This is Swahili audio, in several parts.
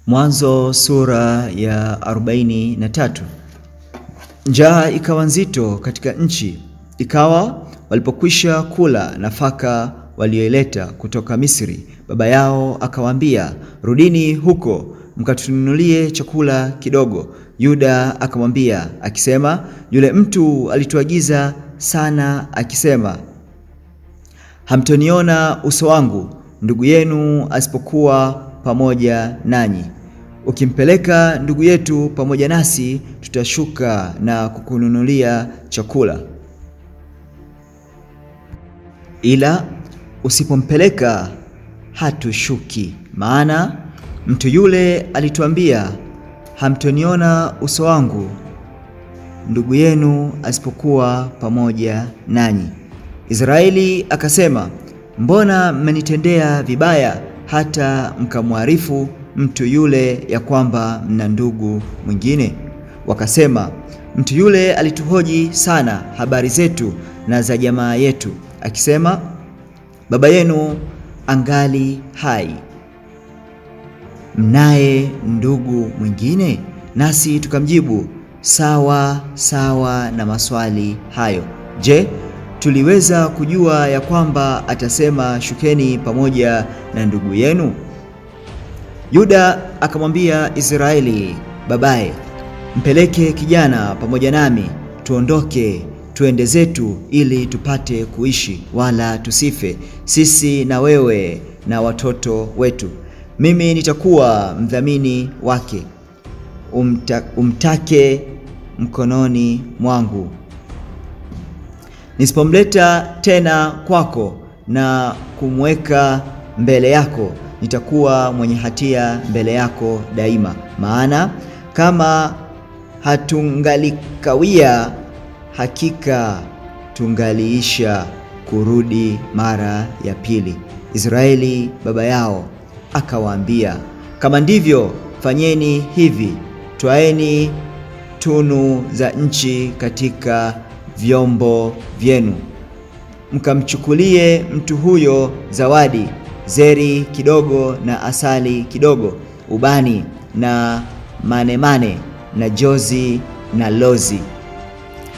Mwanzo sura ya 43. Njaa ikawa nzito katika nchi. Ikawa walipokwisha kula nafaka walioileta kutoka Misri, baba yao akawaambia, rudini huko mkatununulie chakula kidogo. Yuda akamwambia akisema, yule mtu alituagiza sana akisema, hamtoniona uso wangu ndugu yenu asipokuwa pamoja nanyi. Ukimpeleka ndugu yetu pamoja nasi, tutashuka na kukununulia chakula. Ila usipompeleka hatushuki, maana mtu yule alituambia, hamtoniona uso wangu ndugu yenu asipokuwa pamoja nanyi. Israeli akasema, mbona mmenitendea vibaya hata mkamwarifu mtu yule ya kwamba mna ndugu mwingine? Wakasema, mtu yule alituhoji sana habari zetu na za jamaa yetu akisema, baba yenu angali hai, mnaye ndugu mwingine? Nasi tukamjibu, sawa sawa na maswali hayo. Je, tuliweza kujua ya kwamba atasema shukeni pamoja na ndugu yenu? Yuda akamwambia Israeli babaye, mpeleke kijana pamoja nami, tuondoke tuende zetu, ili tupate kuishi wala tusife, sisi na wewe na watoto wetu. Mimi nitakuwa mdhamini wake, umtake mkononi mwangu. Nisipomleta tena kwako na kumweka mbele yako, nitakuwa mwenye hatia mbele yako daima. Maana kama hatungalikawia, hakika tungaliisha kurudi mara ya pili. Israeli baba yao akawaambia, kama ndivyo, fanyeni hivi, twaeni tunu za nchi katika vyombo vyenu, mkamchukulie mtu huyo zawadi, zeri kidogo na asali kidogo, ubani na manemane na jozi na lozi.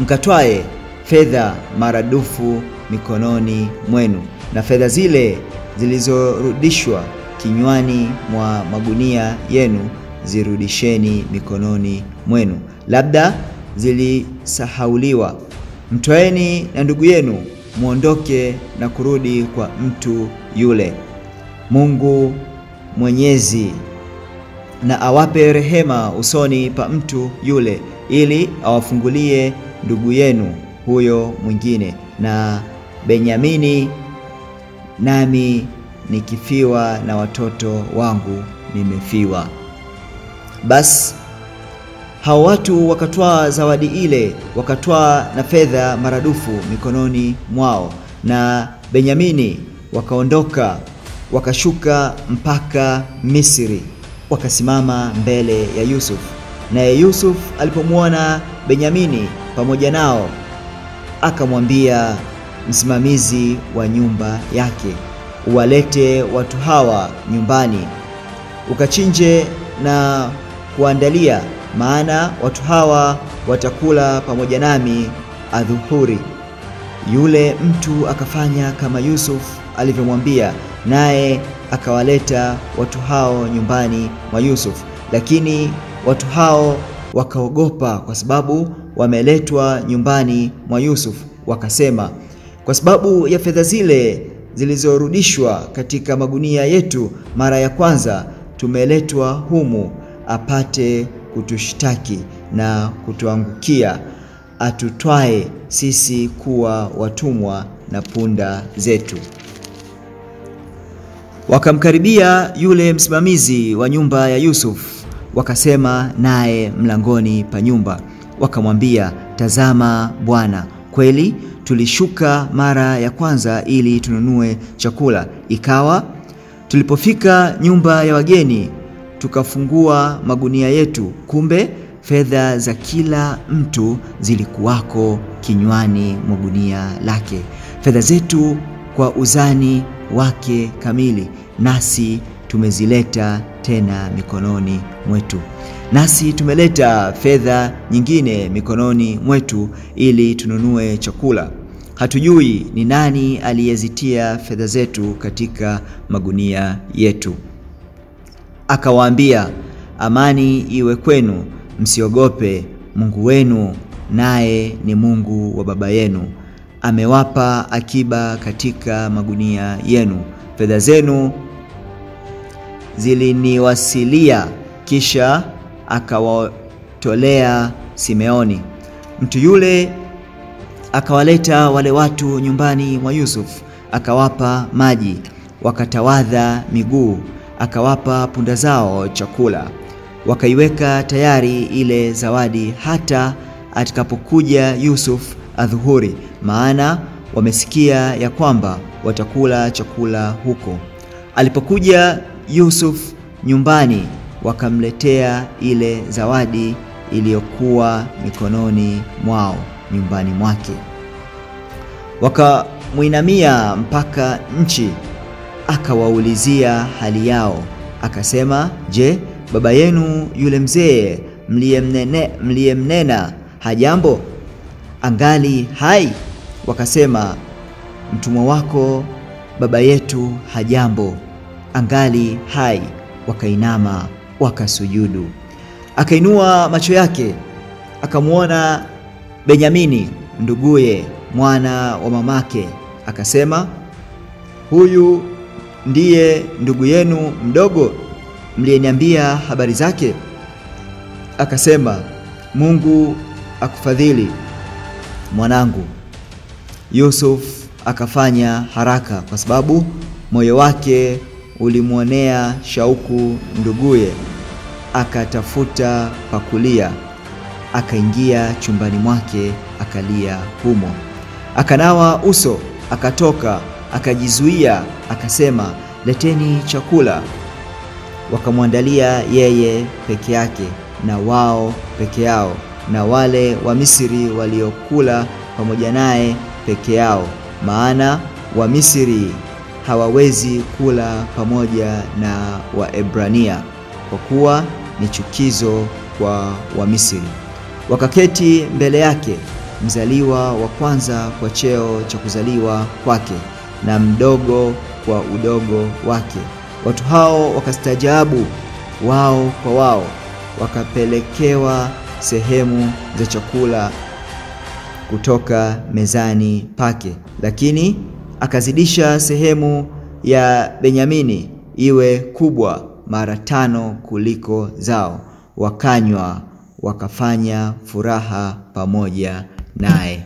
Mkatwae fedha maradufu mikononi mwenu, na fedha zile zilizorudishwa kinywani mwa magunia yenu zirudisheni mikononi mwenu, labda zilisahauliwa. Mtwaeni na ndugu yenu, muondoke na kurudi kwa mtu yule. Mungu Mwenyezi na awape rehema usoni pa mtu yule, ili awafungulie ndugu yenu huyo mwingine na Benyamini, nami nikifiwa na watoto wangu nimefiwa. Basi hao watu wakatwaa zawadi ile, wakatwaa na fedha maradufu mikononi mwao, na Benyamini wakaondoka wakashuka mpaka Misri, wakasimama mbele ya Yusuf. Naye Yusuf alipomwona Benyamini pamoja nao, akamwambia msimamizi wa nyumba yake, uwalete watu hawa nyumbani, ukachinje na kuandalia, maana watu hawa watakula pamoja nami adhuhuri. Yule mtu akafanya kama Yusuf alivyomwambia, naye akawaleta watu hao nyumbani mwa Yusuf. Lakini watu hao wakaogopa kwa sababu wameletwa nyumbani mwa Yusuf, wakasema, kwa sababu ya fedha zile zilizorudishwa katika magunia yetu mara ya kwanza, tumeletwa humu apate kutushtaki na kutuangukia, atutwae sisi kuwa watumwa na punda zetu. Wakamkaribia yule msimamizi wa nyumba ya Yusuf, wakasema naye mlangoni pa nyumba, wakamwambia, tazama bwana, kweli tulishuka mara ya kwanza ili tununue chakula. Ikawa tulipofika nyumba ya wageni, tukafungua magunia yetu, kumbe fedha za kila mtu zilikuwako kinywani mwa gunia lake, fedha zetu kwa uzani wake kamili, nasi tumezileta tena mikononi mwetu. Nasi tumeleta fedha nyingine mikononi mwetu ili tununue chakula. Hatujui ni nani aliyezitia fedha zetu katika magunia yetu. Akawaambia, amani iwe kwenu, msiogope. Mungu wenu naye ni Mungu wa baba yenu. Amewapa akiba katika magunia yenu. Fedha zenu ziliniwasilia. Kisha akawatolea Simeoni. Mtu yule akawaleta wale watu nyumbani mwa Yusuf, akawapa maji, wakatawadha miguu, akawapa punda zao chakula. Wakaiweka tayari ile zawadi hata atakapokuja Yusuf adhuhuri, maana wamesikia ya kwamba watakula chakula huko. Alipokuja Yusuf nyumbani, wakamletea ile zawadi iliyokuwa mikononi mwao nyumbani mwake. Wakamuinamia mpaka nchi, akawaulizia hali yao. Akasema, je, baba yenu yule mzee mliyemnena hajambo? Angali hai? Wakasema, mtumwa wako baba yetu hajambo, angali hai. Wakainama wakasujudu. Akainua macho yake akamwona Benyamini nduguye, mwana wa mamake. Akasema, huyu ndiye ndugu yenu mdogo mliyeniambia habari zake? Akasema, Mungu akufadhili mwanangu. Yusuf akafanya haraka kwa sababu moyo wake ulimwonea shauku nduguye. Akatafuta pakulia, akaingia chumbani mwake, akalia humo. Akanawa uso, akatoka, akajizuia, akasema, leteni chakula. Wakamwandalia yeye peke yake, na wao peke yao, na wale wa Misri waliokula pamoja naye peke yao, maana wa Misri hawawezi kula pamoja na Waebrania, kwa kuwa ni chukizo kwa wa Misri. Wakaketi mbele yake, mzaliwa wa kwanza kwa cheo cha kuzaliwa kwake, na mdogo kwa udogo wake. Watu hao wakastaajabu wao kwa wao, wakapelekewa sehemu za chakula kutoka mezani pake, lakini akazidisha sehemu ya Benyamini iwe kubwa mara 5 kuliko zao. Wakanywa, wakafanya furaha pamoja naye.